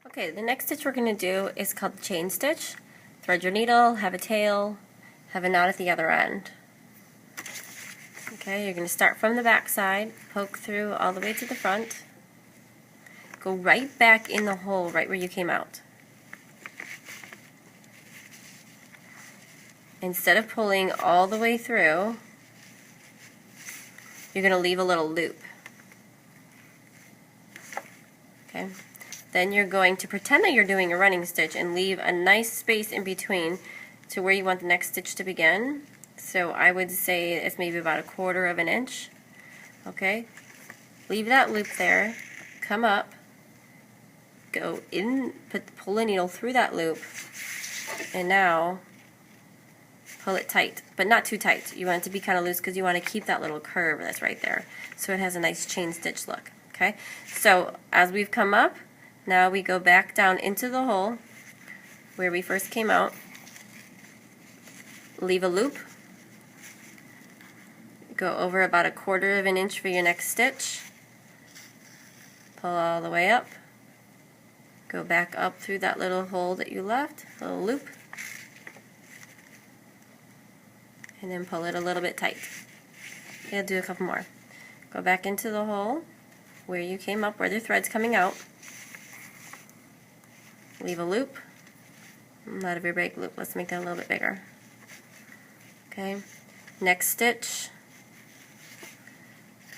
Okay, the next stitch we're going to do is called the chain stitch. Thread your needle, have a tail, have a knot at the other end. Okay, you're going to start from the back side, poke through all the way to the front, go right back in the hole right where you came out. Instead of pulling all the way through, you're going to leave a little loop. Okay. Then you're going to pretend that you're doing a running stitch and leave a nice space in between to where you want the next stitch to begin. So I would say it's maybe about 1/4 of an inch. Okay. Leave that loop there. Come up. Go in. Pull the needle through that loop. And now pull it tight, but not too tight. You want it to be kind of loose because you want to keep that little curve that's right there, so it has a nice chain stitch look. Okay. So as we've come up, now we go back down into the hole where we first came out, leave a loop, go over about 1/4 of an inch for your next stitch, pull all the way up, go back up through that little hole that you left, little loop, and then pull it a little bit tight. Yeah, do a couple more. Go back into the hole where you came up, where the thread's coming out. Leave a loop. Not a very big loop. Let's make that a little bit bigger. Okay. Next stitch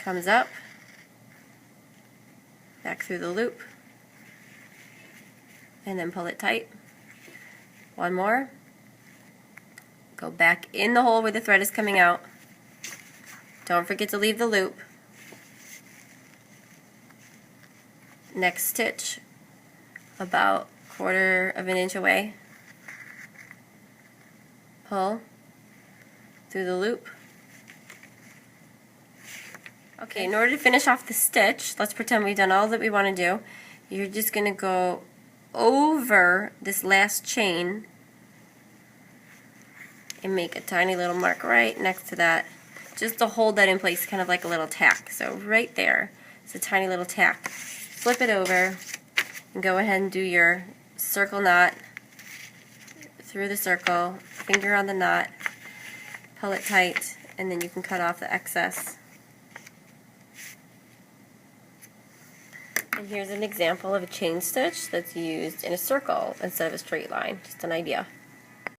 comes up, back through the loop, and then pull it tight. One more. Go back in the hole where the thread is coming out. Don't forget to leave the loop. Next stitch, about 1/4 of an inch away. Pull through the loop. Okay, in order to finish off the stitch, let's pretend we've done all that we want to do. You're just going to go over this last chain and make a tiny little mark right next to that, just to hold that in place, kind of like a little tack. So right there, it's a tiny little tack. Flip it over and go ahead and do your circle knot through the circle, finger on the knot, pull it tight, and then you can cut off the excess. And here's an example of a chain stitch that's used in a circle instead of a straight line, just an idea.